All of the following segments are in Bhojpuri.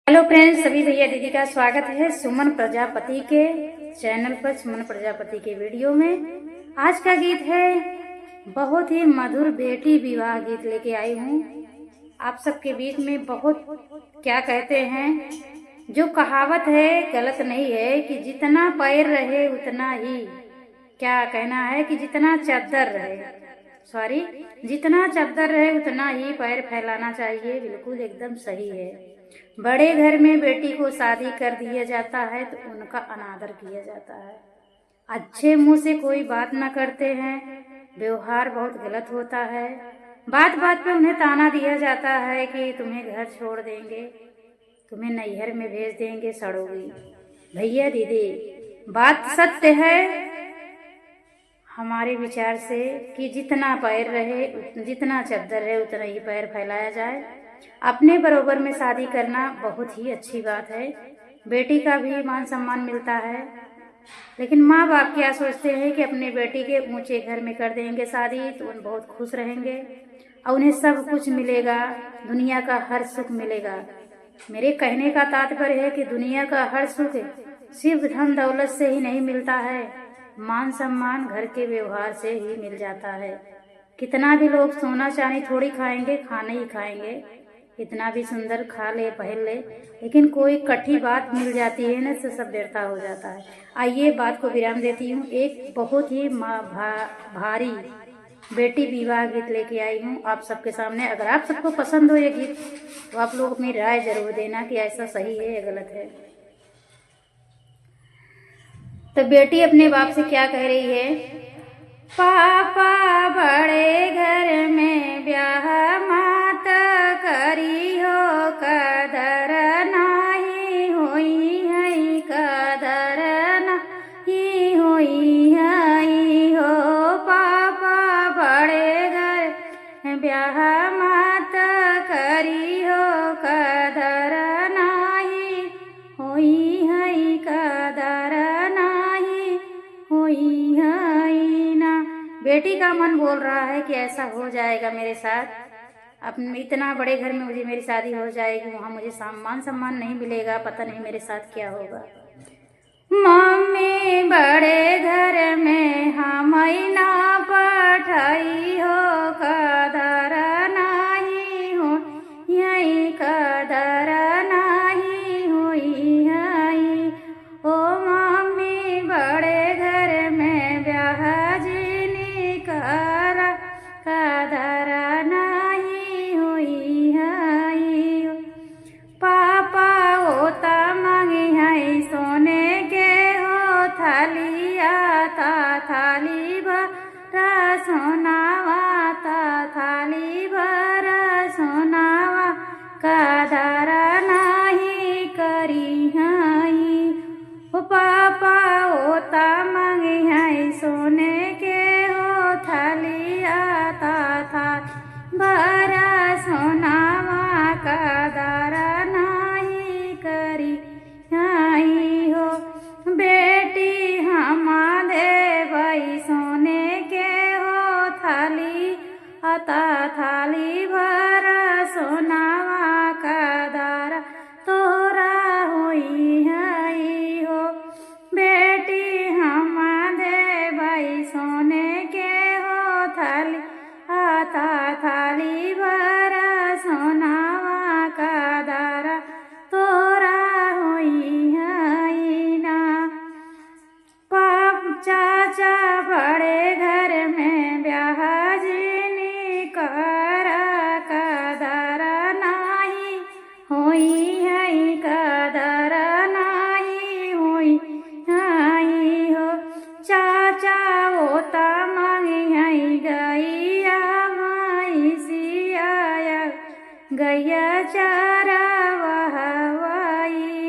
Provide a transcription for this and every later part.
हेलो फ्रेंड्स, सभी भैया दीदी का स्वागत है सुमन प्रजापति के चैनल पर, सुमन प्रजापति के वीडियो में। आज का गीत है बहुत ही मधुर बेटी विवाह गीत लेके आई हूँ आप सबके बीच में। बहुत क्या कहते हैं, जो कहावत है गलत नहीं है कि जितना पैर रहे उतना ही, क्या कहना है कि जितना चादर रहे, जितना चादर रहे उतना ही पैर फैलाना चाहिए। बिल्कुल एकदम सही है। बड़े घर में बेटी को शादी कर दिया जाता है तो उनका अनादर किया जाता है। अच्छे मुंह से कोई बात ना करते हैं, व्यवहार बहुत गलत होता है। बात बात पे उन्हें ताना दिया जाता है कि तुम्हें घर छोड़ देंगे, तुम्हें नैहर में भेज देंगे, सड़ोगी। भैया दीदी, बात सत्य है हमारे विचार से कि जितना पैर रहे, जितना चद्दर रहे उतना ही पैर फैलाया जाए। अपने बरोबर में शादी करना बहुत ही अच्छी बात है, बेटी का भी मान सम्मान मिलता है। लेकिन माँ बाप क्या सोचते हैं कि अपने बेटी के ऊंचे घर में कर देंगे शादी तो उन बहुत खुश रहेंगे और उन्हें सब कुछ मिलेगा, दुनिया का हर सुख मिलेगा। मेरे कहने का तात्पर्य है कि दुनिया का हर सुख सिर्फ धन दौलत से ही नहीं मिलता है, मान सम्मान घर के व्यवहार से ही मिल जाता है। कितना भी लोग सोना चांदी थोड़ी खाएंगे, खाने ही खाएंगे, इतना भी सुंदर खा ले पहन ले, लेकिन कोई कठी बात मिल जाती है ना तो सब व्यर्था हो जाता है। आइए बात को विराम देती हूँ। एक बहुत ही भारी बेटी विवाह गीत लेके आई हूँ आप सबके सामने। अगर आप सबको पसंद हो ये गीत तो आप लोग अपनी राय जरूर देना कि ऐसा सही है या गलत है। तो बेटी अपने बाप से क्या कह रही है, पापा बड़े घर में ब्याह मात करी हो, कदर नाही होई है, कदर नाही होई है हो। पापा बड़े घर ब्याह मात करी हो, कदर नाही होई है, कदर नाही होई है। बेटी का मन बोल रहा है कि ऐसा हो जाएगा मेरे साथ, अब इतना बड़े घर में मुझे मेरी शादी हो जाएगी, वहाँ मुझे मान सम्मान नहीं मिलेगा, पता नहीं मेरे साथ क्या होगा। मम्मी बड़े घर में हम ना पठाई हो, कदर नाही हो यही, कदर नाही होई है ओ। मम्मी बड़े घर में ब्याह कदर नाही होई है। पापा होता मांगी है सोने के हो थाली, आता थाली भरा सोनावा, ता थाली भरा सोनावा, कदर नाही करी है ओ। पापा होता मांगी है सोने के हो थाली, आता था भरा सोनावा, कदर नाही करी आई हो। बेटी हम दे भाई सोने के हो थाली, आता थाली भरा सोनावा, कदर तोरा होई है हो। बेटी हम दे भाई सोने के हो थाली, आता थाली भरा सोनावा, कदर तोरा होई है ना। पाप चाचा बड़े घर में ब्याह जीनी करा, कदर नाही होई है, कदर नाही होई है हो। चाचा होता मांगी है गैया भैंसिया, गैया चरवाई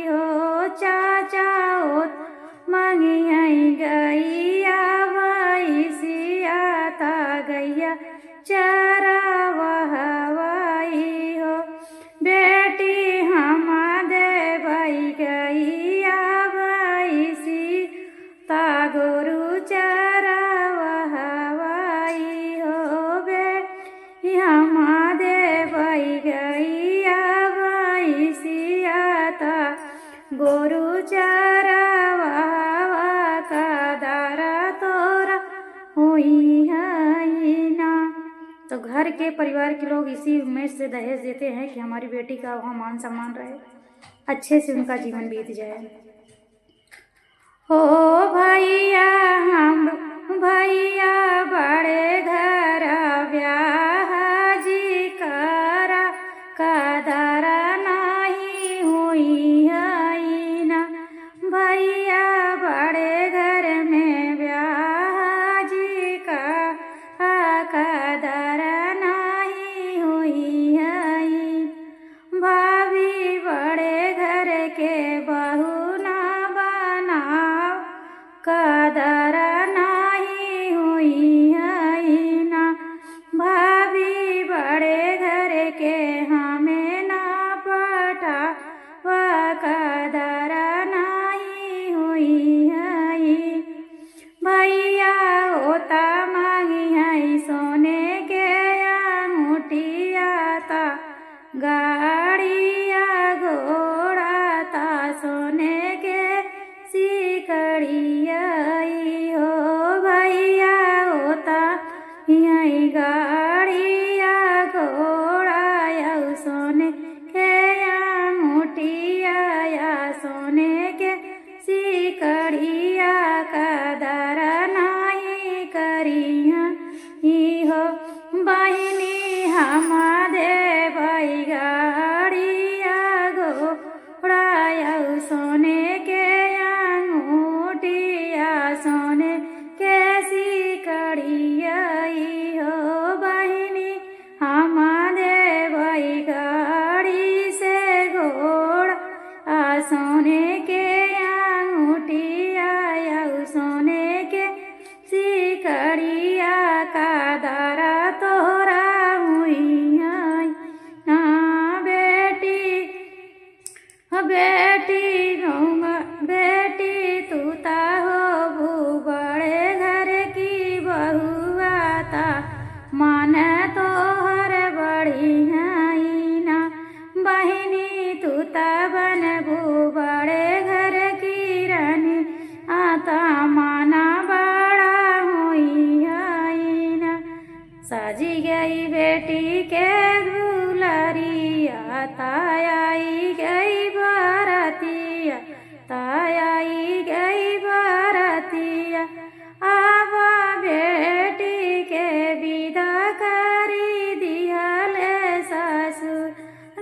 हो। चाचा होता मांगी है गैया भैंसिया, ता गैया चरवाई हो। बेटी हम गोरु चरावा का दारा तोरा हुई है ना। तो घर के परिवार के लोग इसी उम्मीद से दहेज देते हैं कि हमारी बेटी का वहाँ मान सम्मान रहे, अच्छे से उनका जीवन बीत जाए। हो भैया हम भैया बड़े घर ब्याह जी करा कदरा नहीं हुई है ना। भैया बड़े घर में ब्याह जी का कदरा नहीं हुई है। भाभी बड़े घर के बहू ना बनाओ कदरा नहीं हुई है ना। भाभी बड़े घर के हमें ना पटा वह कदरा नहीं हुई है। भैया होता मांगी है सोने के अंगूठिया ता गाड़िया घोड़ा ता सोने के सिकड़िया हो। भैया होता यही गाड़िया घोड़ा या सोने के अंगूठिया या सोने के सिकड़िया कदरा नहीं करिया हो। बहिनी हमारे भाई गाड़िया घोड़ा या सोने के अंगूठिया सोने के सिकड़िया हो। बहिनी हमारे भाई गाड़ी से घोड़ा सोने के अंगूठिया या सोने के सिकड़िया कदरा तोरा हुई है ना। बेटी गौंगा बेटी तूता हो बू बड़े घर की बहुआ ता मान तो हर बड़ी है ना। बहिनी तूता बन बू बड़े घर की रानी आता माना बड़ा हुई है ना। साजी गई बेटी के दुलारिया ताई गई बारातिया ताई गई बारातिया। आवा बेटी के विदा करी दिया ले ससुर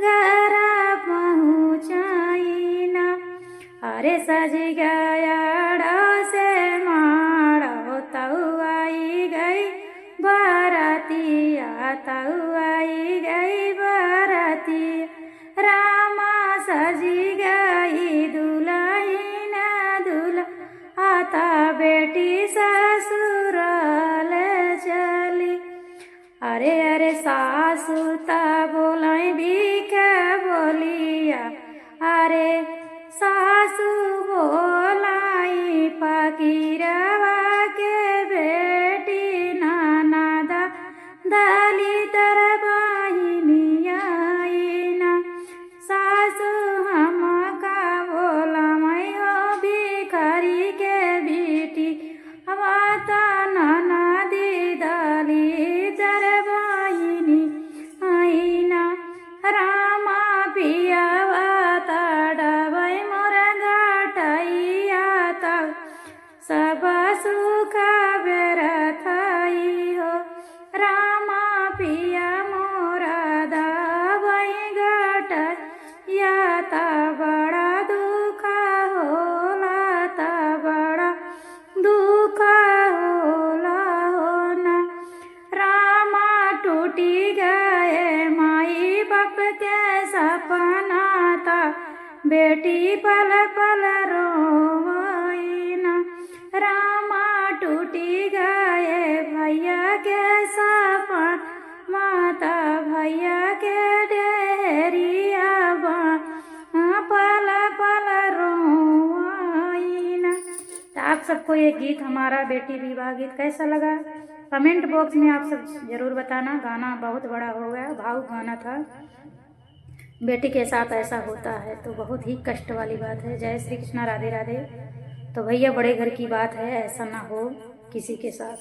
घर पहुँचाई ना। अरे सज गया से माड़ा तऊ आई गई बारातिया तऊ आई गई बारातिया। रामा सजी गई दुल्हन दूल्हा आता बेटी ससुराल चली। अरे अरे सासु ता बोलाई भीखे बोलिया। अरे सासु बोलाई फकीरवा के बेटी नाना दाली तर बहिनिया ना। सासु हमका बोला मैं हो भिखारी के बेटी अवाता नाना दी दाली तर बहिनी आईना। रामा पिया वाता डबै मोर गाटैया ता सब सुख बेरथाई हो। रामा पिया मोरा दाबै गाटैया ता बड़ा दुख होला ता बड़ा दुख होला हो ना। रामा टूटी गए माई बाप के सपना ता बेटी पल पल रोई ना। रामा टूटी गए भैया के सपन माता भैया के डेरिया पल पल रोई ना। तो आप सबको ये गीत हमारा बेटी विवाह गीत कैसा लगा कमेंट बॉक्स में आप सब ज़रूर बताना। गाना बहुत बड़ा हो गया, भावुक गाना था। बेटी के साथ ऐसा होता है तो बहुत ही कष्ट वाली बात है। जय श्री कृष्णा, राधे राधे। तो भैया बड़े घर की बात है, ऐसा ना हो किसी के साथ।